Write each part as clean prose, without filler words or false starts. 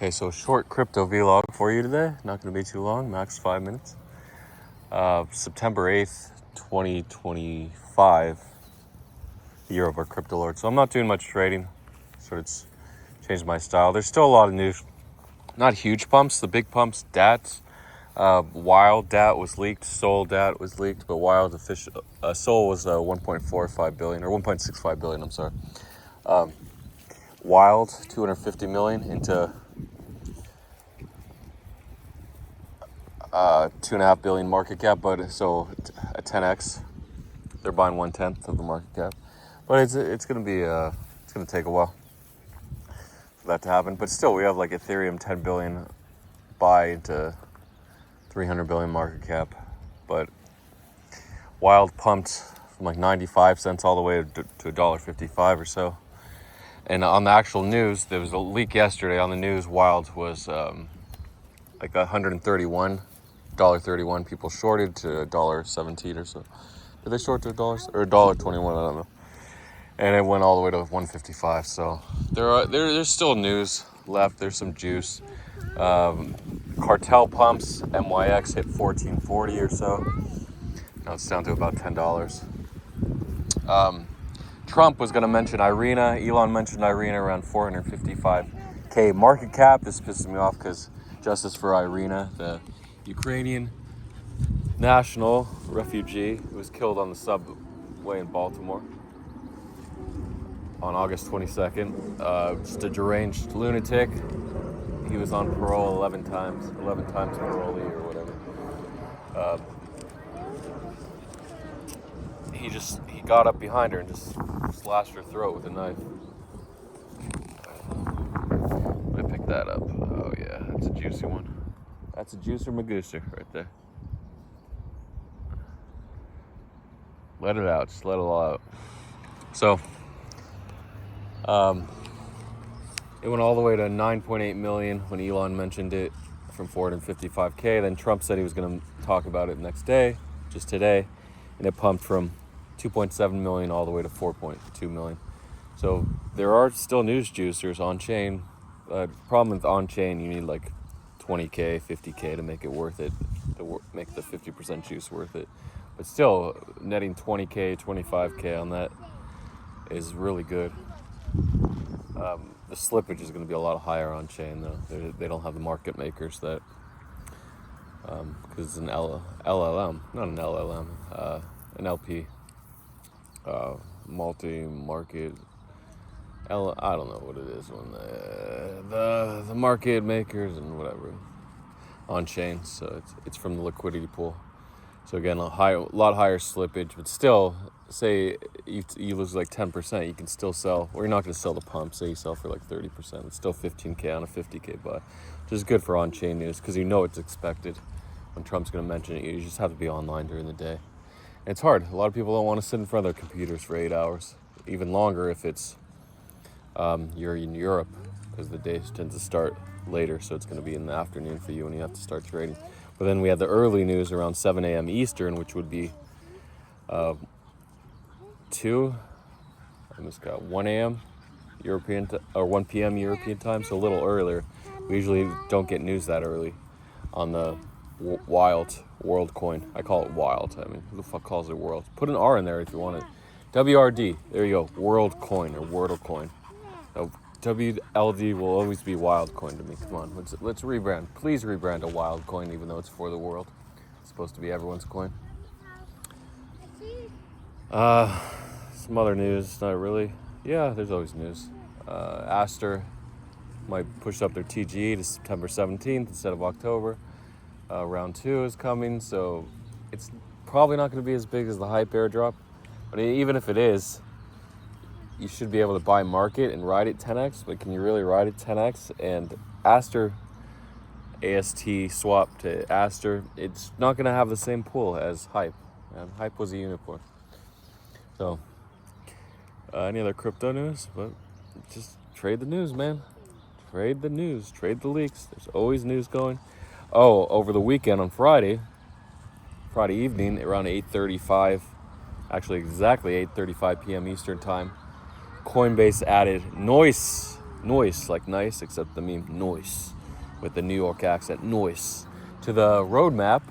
Okay, so short crypto vlog for you today. Not going to be too long, max 5 minutes. September 8th, 2025, year of our crypto lord. So I'm not doing much trading. Sort of changed my style. There's still a lot of news. Not huge pumps. The big pumps, DATs. Wild DAT was leaked. Sol DAT was leaked, but Wild official Sol was 1.45 billion or 1.65 billion. I'm sorry. Wild 250 million into 2.5 billion market cap, but so a 10x. They're buying 1/10 of the market cap, but it's gonna be it's gonna take a while for that to happen. But still, we have like Ethereum 10 billion buy into 300 billion market cap, but Wild pumped from like 95 cents all the way to $1.55 or so. And on the actual news, there was a leak yesterday on the news. Wild was like $131 people shorted to $1.17 or so. Did they short to $1 or $1.21? I don't know. And it went all the way to 155. So there's still news left. There's some juice. Cartel pumps. MYX hit 1440 or so. Now it's down to about $10. Trump was going to mention iryna. Elon mentioned iryna around 455K market cap. This pisses me off because justice for iryna, the Ukrainian national refugee who was killed on the subway in Baltimore on August 22nd. Just a deranged lunatic. He was on parole 11 times parolee or whatever. He got up behind her and just slashed her throat with a knife. Let me pick that up. Oh yeah, that's a juicy one. That's a juicer magooser right there. Let it out. Just let it all out. So, it went all the way to 9.8 million when Elon mentioned it from 455K. Then Trump said he was going to talk about it next day, just today, and it pumped from 2.7 million all the way to 4.2 million. So there are still news juicers on chain. Problem with on chain, you need like 20K, 50K to make it worth it, to make the 50% juice worth it. But still, netting 20K, 25K on that is really good. The slippage is going to be a lot higher on chain though. They don't have the market makers that, because it's an LLM, not an LLM, an LP, multi-market. I don't know what it is when the market makers and whatever on chain. So it's from the liquidity pool. So again, a lot higher slippage, but still, say you lose like 10%, you can still sell. Or you're not going to sell the pump. Say you sell for like 30%, it's still 15K on a 50K buy, which is good for on-chain news because you know it's expected. When Trump's going to mention it, you just have to be online during the day. And it's hard. A lot of people don't want to sit in front of their computers for 8 hours, even longer if it's you're in Europe, because the day tends to start later, so it's going to be in the afternoon for you when you have to start trading. But then we had the early news around 7 a.m. Eastern, which would be 1 a.m. European or 1 p.m. European time, so a little earlier. We usually don't get news that early on the Wild World coin. I call it Wild. I mean, who the fuck calls it World? Put an R in there if you want it. WRD. There you go. World coin or Wordle coin. Now, WLD will always be Wild coin to me. Come on, let's rebrand. Please rebrand a Wild coin, even though it's for the world. It's supposed to be everyone's coin. Some other news, not really. Yeah, there's always news. Aster might push up their TGE to September 17th instead of October. Round 2 is coming, so it's probably not going to be as big as the hype airdrop. But even if it is, you should be able to buy market and ride it 10x, but can you really ride it 10x? And Aster, AST swap to Aster, it's not going to have the same pool as Hype. And Hype was a unicorn. So, any other crypto news? But just trade the news, man. Trade the news. Trade the leaks. There's always news going. Oh, over the weekend on Friday evening, around 8:35, actually exactly 8:35 p.m. Eastern time, Coinbase added noice noice, like nice, except the meme noice with the New York accent, noice, to the roadmap.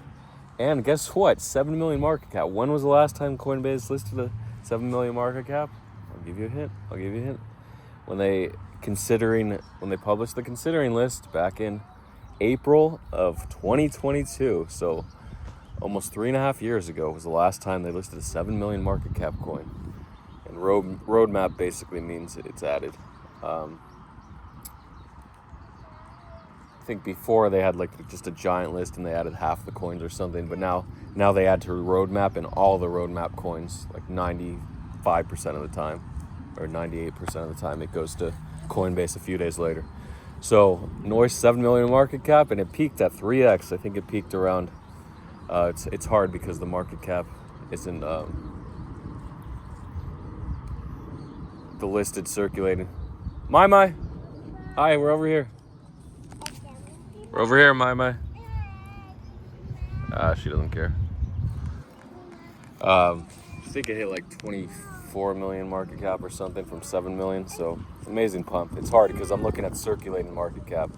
And guess what? 7 million market cap. When was the last time Coinbase listed a 7 million market cap? I'll give you a hint. When they published the considering list back in April of 2022. So almost 3.5 years ago was the last time they listed a 7 million market cap coin. And roadmap basically means it's added. I think before they had like just a giant list and they added half the coins or something, but now they add to roadmap, and all the roadmap coins, like 95% of the time or 98% of the time, it goes to Coinbase a few days later. So noice 7 million market cap, and it peaked at 3x. I think it peaked around it's hard because the market cap isn't the listed circulating. My hi, we're over here. We're over here, my. She doesn't care. I think it hit like 24 million market cap or something from 7 million. So amazing pump. It's hard because I'm looking at circulating market cap.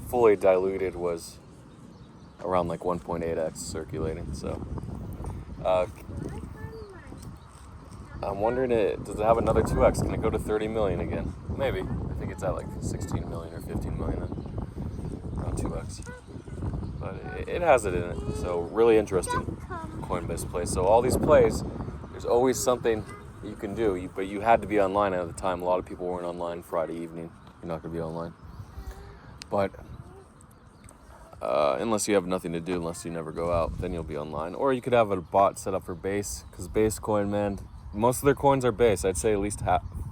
Fully diluted was around like 1.8x circulating. So I'm wondering, does it have another 2x? Can it go to 30 million again? Maybe. I think it's at like 16 million or 15 million then. Around 2x. But it has it in it. So really interesting Coinbase play. So all these plays, there's always something you can do, but you had to be online at the time. A lot of people weren't online Friday evening. You're not going to be online. But unless you have nothing to do, unless you never go out, then you'll be online. Or you could have a bot set up for Base, because Base coin, man, most of their coins are Base. I'd say at least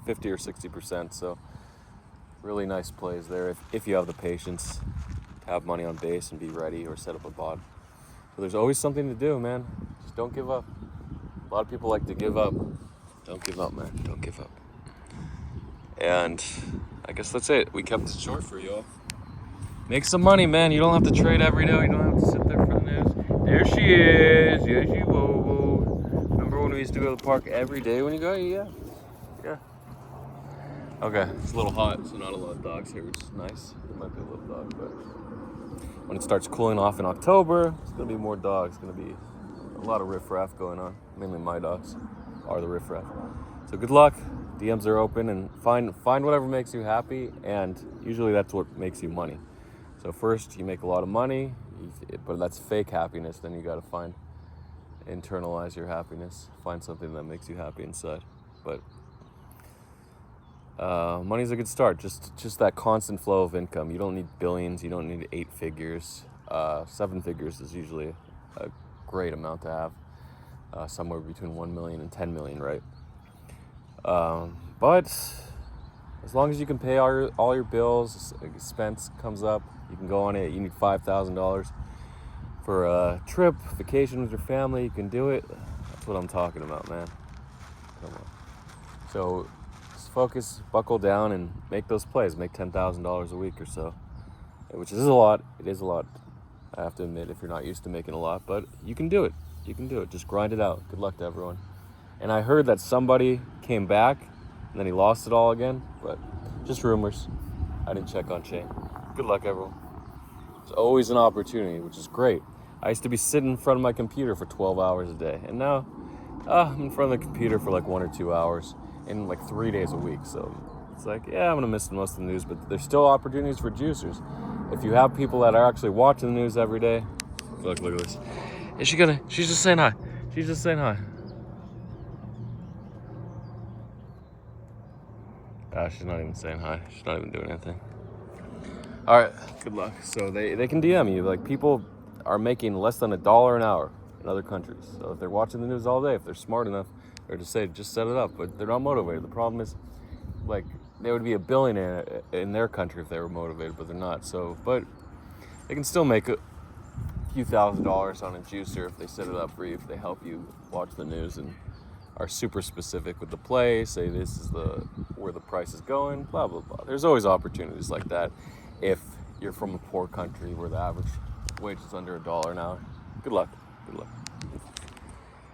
50 or 60%. So really nice plays there if you have the patience to have money on Base and be ready, or set up a bot. So there's always something to do, man. Just don't give up. A lot of people like to give up. Don't give up, man. Don't give up. And I guess that's it. We kept it short for y'all. Make some money, man. You don't have to trade every day. You don't have to sit there for the news. There she is. Yes, you will. Remember when we used to go to the park every day when you go? Yeah. Okay, it's a little hot, so not a lot of dogs here, which is nice. There might be a little dog, but when it starts cooling off in October, it's going to be more dogs. It's going to be a lot of riffraff going on. Mainly my dogs are the riffraff. So good luck. DMs are open, and find whatever makes you happy, and usually that's what makes you money. So first, you make a lot of money, but that's fake happiness. Then you got to internalize your happiness. Find something that makes you happy inside. But money's a good start. Just that constant flow of income. You don't need billions. You don't need 8 figures. 7 figures is usually a great amount to have. Somewhere between 1 million and 10 million, right? But as long as you can pay all your bills, expense comes up, you can go on it. You need $5,000 for a trip, vacation with your family. You can do it. That's what I'm talking about, man. Come on. So just focus, buckle down, and make those plays. Make $10,000 a week or so, which is a lot. It is a lot, I have to admit, if you're not used to making a lot. But you can do it. You can do it. Just grind it out. Good luck to everyone. And I heard that somebody came back and then he lost it all again, but just rumors. I didn't check on Shane. Good luck, everyone. It's always an opportunity, which is great. I used to be sitting in front of my computer for 12 hours a day, and now I'm in front of the computer for like 1 or 2 hours in like 3 days a week. So it's like, yeah, I'm gonna miss most of the news, but there's still opportunities for juicers. If you have people that are actually watching the news every day, look at this. Is she gonna? She's just saying hi. She's just saying hi. She's not even saying hi. She's not even doing anything. All right, good luck. So they can DM you. Like, people are making less than $1 an hour in other countries. So if they're watching the news all day, if they're smart enough, or to say, just set it up, but they're not motivated. The problem is, like, they would be a billionaire in their country if they were motivated, but they're not. So, but they can still make a few $1,000s on a juicer if they set it up for you, if they help you watch the news and are super specific with the play, say this is where the price is going, blah, blah, blah. There's always opportunities like that if you're from a poor country where the average wage is under $1 an hour. Good luck. Good luck.